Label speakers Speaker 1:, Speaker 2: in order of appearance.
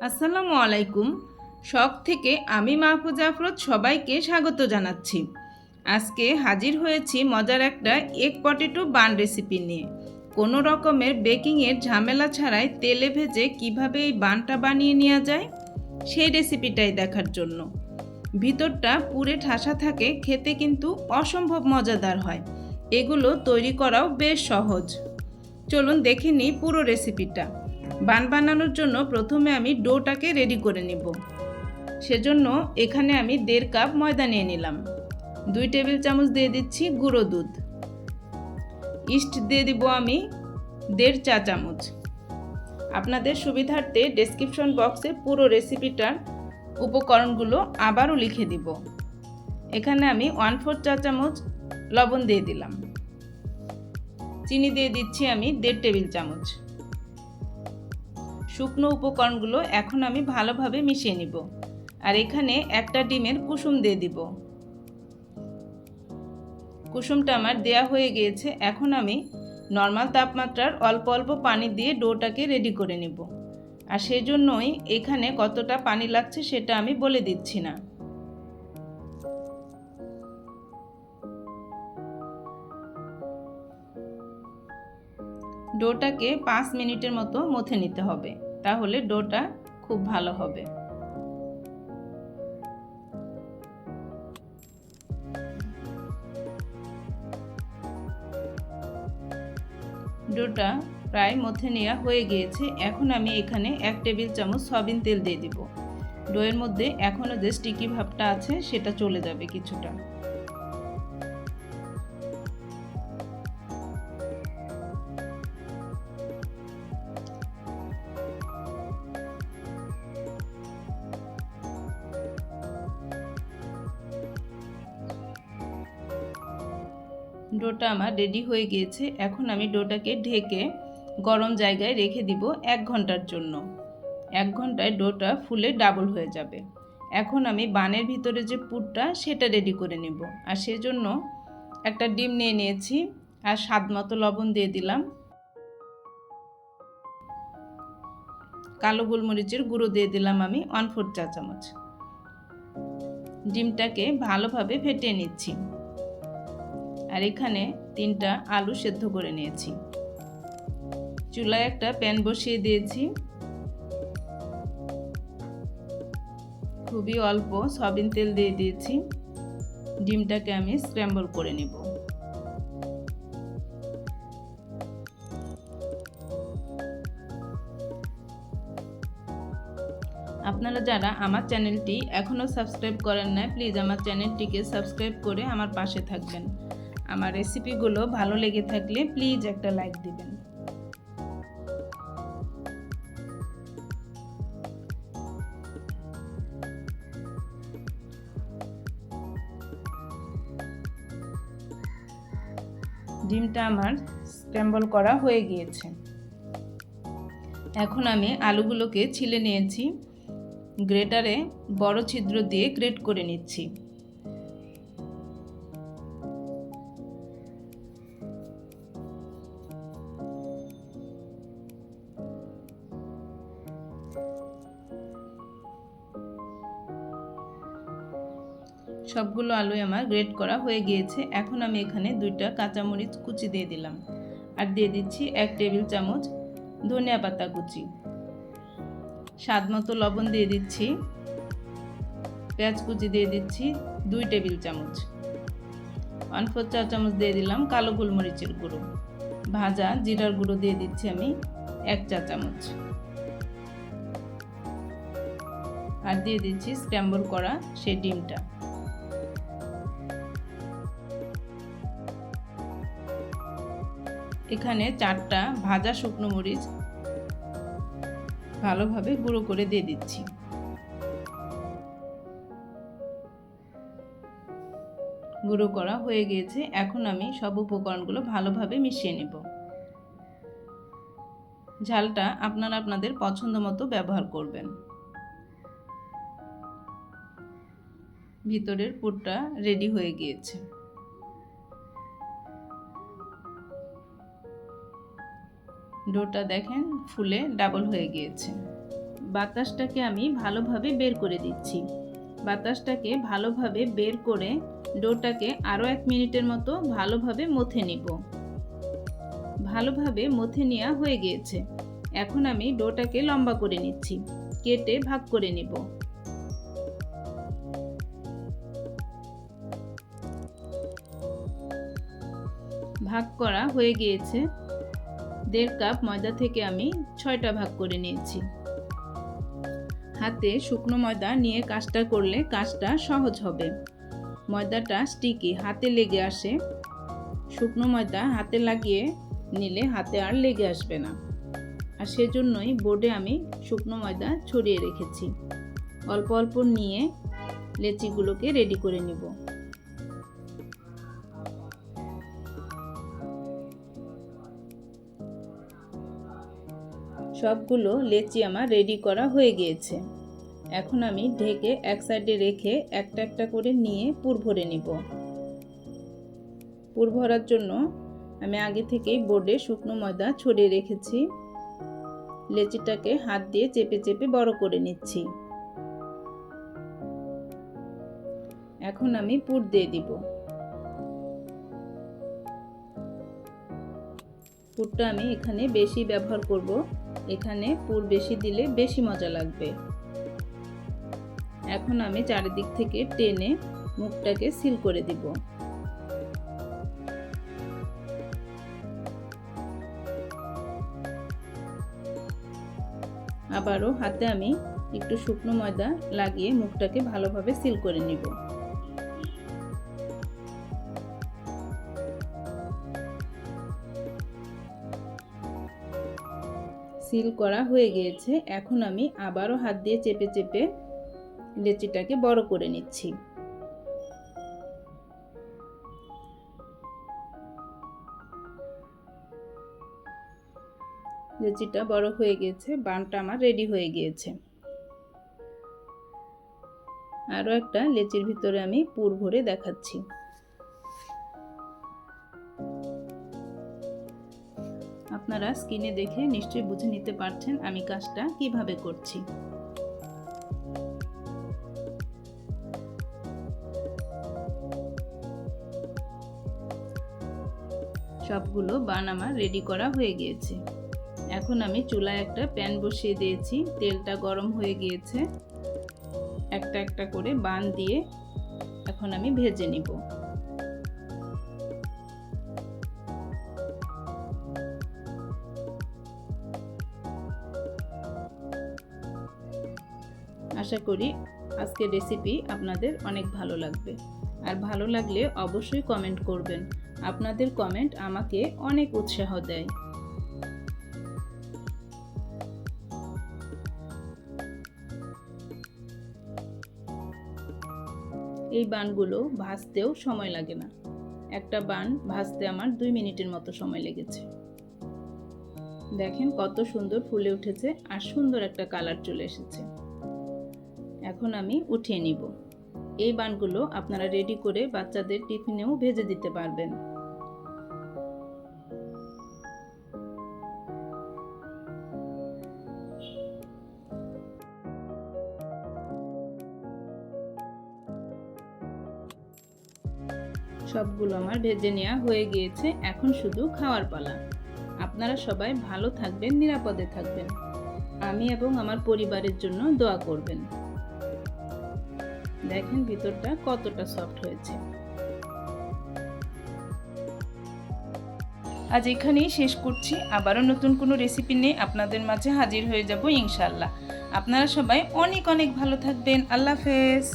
Speaker 1: আসসালামু আলাইকুম। শখ থেকে আমি মাহফুজা আফরোজ সবাইকে স্বাগত জানাচ্ছি। আজকে হাজির হয়েছি মজার একটা এগ পটেটো বান রেসিপি নিয়ে। কোনো রকমের বেকিংয়ের ঝামেলা ছাড়াই তেলে ভেজে কিভাবে এই বানটা বানিয়ে নেওয়া যায় সেই রেসিপিটাই দেখার জন্য। ভিতরটা পুরে ঠাসা থাকে, খেতে কিন্তু অসম্ভব মজাদার হয়। এগুলো তৈরি করাও বেশ সহজ। চলুন দেখে নিই পুরো রেসিপিটা। বান বানানোর জন্য প্রথমে আমি ডোটাকে রেডি করে নিব। সেজন্য এখানে আমি 1.5 কাপ ময়দা নিয়ে নিলাম। 2 টেবিল চামচ দিয়ে দিচ্ছি গুঁড়ো দুধ। ইস্ট দিয়ে দিব আমি 1.5 চা চামচ। আপনাদের সুবিধার্থে ডেসক্রিপশন বক্সে পুরো রেসিপিটার উপকরণগুলো আবারও লিখে দিব। এখানে আমি 1/4 চা চামচ লবণ দিয়ে দিলাম। চিনি দিয়ে দিচ্ছি আমি 1.5 টেবিল চামচ। শুকনো উপকরণগুলো এখন আমি ভালোভাবে মিশিয়ে নিব। আর এখানে একটা ডিমের কুসুম দিয়ে দিব। কুসুমটা আমার দেয়া হয়ে গিয়েছে। এখন আমি নর্মাল তাপমাত্রার অল্প অল্প পানি দিয়ে ডোটাকে রেডি করে নেব। আর সেই জন্যই এখানে কতটা পানি লাগছে সেটা আমি বলে দিচ্ছি না। ডোটাকে 5 মিনিটের মতো মথে নিতে হবে, তাহলে ডোটা খুব ভালো হবে। ডোটা প্রায় মথে নেওয়া হয়ে গিয়েছে। এখন আমি এখানে 1 টেবিল চামচ সয়াবিন তেল দিয়ে দিব। ডোয়ের মধ্যে এখনও যে স্টিকি ভাবটা আছে সেটা চলে যাবে কিছুটা। ডোটা আমার রেডি হয়ে গিয়েছে। এখন আমি ডোটাকে ঢেকে গরম জায়গায় রেখে দিব 1 ঘন্টার জন্য। 1 ঘন্টায় ডোটা ফুলে ডাবল হয়ে যাবে। এখন আমি বানের ভিতরে যে পুরটা সেটা রেডি করে নেব। আর সেজন্য একটা ডিম নিয়ে নিয়েছি আর স্বাদ মতো লবণ দিয়ে দিলাম। কালো গোলমরিচের গুঁড়ো দিয়ে দিলাম আমি 1/4 চা চামচ। ডিমটাকে ভালোভাবে ফেটিয়ে নিচ্ছি। আর এখানে 3টা আলু সেদ্ধ করে নিয়েছি। চুলায় একটা প্যান বসিয়ে দিয়েছি। খুবই অল্প সয়াবিন তেল দিয়ে দিয়েছি। ডিমটাকে আমি স্ক্র্যাম্বল করে নেব। আপনারা যারা আমার চ্যানেলটি এখনও সাবস্ক্রাইব করেন না, প্লিজ আমার চ্যানেলটিকে সাবস্ক্রাইব করে আমার পাশে থাকবেন। আমার রেসিপিগুলো ভালো লেগে থাকলে প্লিজ একটা লাইক দিবেন। ডিমটা আমার স্ক্র্যাম্বল করা হয়ে গিয়েছে। এখন আমি আলুগুলোকে ছিলে নিয়েছি। গ্রেটারে বড় ছিদ্র দিয়ে গ্রেট করে নিচ্ছি। সবগুলো আলুই আমার গ্রেট করা হয়ে গিয়েছে। এখন আমি এখানে 2টা কাঁচামরিচ কুচি দিয়ে দিলাম। আর দিয়ে দিচ্ছি 1 টেবিল চামচ ধনিয়া পাতা কুচি। স্বাদ মতো লবণ দিয়ে দিচ্ছি। পেঁয়াজ কুচি দিয়ে দিচ্ছি 2 টেবিল চামচ। 1/4 চা চামচ দিয়ে দিলাম কালো গোলমরিচের গুঁড়ো। ভাজা জিরার গুঁড়ো দিয়ে দিচ্ছি আমি 1 চা চামচ। আর দিয়ে দিচ্ছি স্ক্র্যাম্বল করা সেই ডিমটা। এখানে 4টা ভাজা শুকনো মরিচ ভালোভাবে গুঁড়ো করে দিয়ে দিচ্ছি। গুঁড়ো করা হয়ে গিয়েছে। এখন আমি সব উপকরণগুলো ভালোভাবে মিশিয়ে নেব। ঝালটা আপনারা আপনাদের পছন্দ মতো ব্যবহার করবেন। ভিতরের পুরটা রেডি হয়ে গিয়েছে। ডোটা দেখেন ফুলে ডাবল হয়ে গিয়েছে। বাতাসটাকে আমি ভালোভাবে বের করে দিচ্ছি। বাতাসটাকে ভালোভাবে বের করে ডোটাকে আরও 1 মিনিটের মতো ভালোভাবে মথে নিব। ভালোভাবে মথে নেওয়া হয়ে গিয়েছে। এখন আমি ডোটাকে লম্বা করে নিচ্ছি, কেটে ভাগ করে নিব। ভাগ করা হয়ে গিয়েছে। 1.5 কাপ ময়দা থেকে আমি 6টা ভাগ করে নিয়েছি। হাতে শুকনো ময়দা নিয়ে কাজটা করলে কাজটা সহজ হবে। ময়দাটা স্টিকি, হাতে লেগে আসে। শুকনো ময়দা হাতে লাগিয়ে নিলে হাতে আর লেগে আসবে না। আর সেজন্যই বোর্ডে আমি শুকনো ময়দা ছড়িয়ে রেখেছি। অল্প অল্প নিয়ে লেচিগুলোকে রেডি করে নিব। সবগুলো লেচি আমার রেডি করা হয়ে গিয়েছে। এখন আমি ঢেকে এক সাইডে রেখে একটা একটা করে নিয়ে পুর ভরে নিব। পুর ভরার জন্য আমি আগে থেকেই বোর্ডে শুকনো ময়দা ছড়িয়ে রেখেছি। লেচিটাকে হাত দিয়ে চেপে চেপে বড় করে নিচ্ছি। এখন আমি পুর দিয়ে দিব। পুরটা আমি এখানে বেশি ব্যবহার করব। এখানে পুর বেশি দিলে বেশি মজা লাগবে। এখন আমি চারিদিক থেকে টেনে মুখটাকে সিল করে দিব। আবারও হাতে আমি একটু শুকনো ময়দা লাগিয়ে মুখটাকে ভালোভাবে সিল করে নিব। সিল করা হয়ে গিয়েছে। এখন আমি আবারও হাত দিয়ে চেপে চেপে লেচিটাকে বড় করে নিচ্ছি। লেচিটা বড় হয়ে গেছে, বানটা আমার রেডি হয়ে গিয়েছে। আরও একটা লেচির ভিতরে আমি পুর ভরে দেখাচ্ছি। আপনারা স্ক্রিনে দেখে নিশ্চয়ই বুঝে নিতে পারছেন আমি কাজটা কিভাবে করছি। সবগুলো বান আমার রেডি করা হয়ে গিয়েছে। এখন আমি চুলায় একটা প্যান বসিয়ে দিয়েছি। তেলটা গরম হয়ে গিয়েছে। একটা একটা করে বান দিয়ে এখন আমি ভেজে নিব। আশা করি আজকের রেসিপি আপনাদের অনেক ভালো লাগবে। আর ভালো লাগলে অবশ্যই কমেন্ট করবেন। আপনাদের কমেন্ট আমাকে অনেক উৎসাহ দেয়। এই বানগুলো ভাজতেও সময় লাগে না। একটা বান ভাজতে আমার 2 মিনিটের মতো সময় লেগেছে। দেখেন কত সুন্দর ফুলে উঠেছে আর সুন্দর একটা কালার চলে এসেছে। এখন আমি উঠিয়ে নিব। এই বানগুলো আপনারা রেডি করে বাচ্চাদের টিফিনেও ভেজে দিতে পারবেন। সবগুলো আমার ভেজে নেওয়া হয়ে গিয়েছে। এখন শুধু খাওয়ার পালা। আপনারা সবাই ভালো থাকবেন, নিরাপদে থাকবেন। আমি এবং আমার পরিবারের জন্য দোয়া করবেন। দেখেন ভিতরটা কতটা সফট হয়েছে। আজ এখানেই শেষ করছি। আবারও নতুন কোনো রেসিপি নিয়ে আপনাদের মাঝে হাজির হয়ে যাব ইনশাআল্লাহ। আপনারা সবাই অনেক অনেক ভালো থাকবেন। আল্লাহ হাফেজ।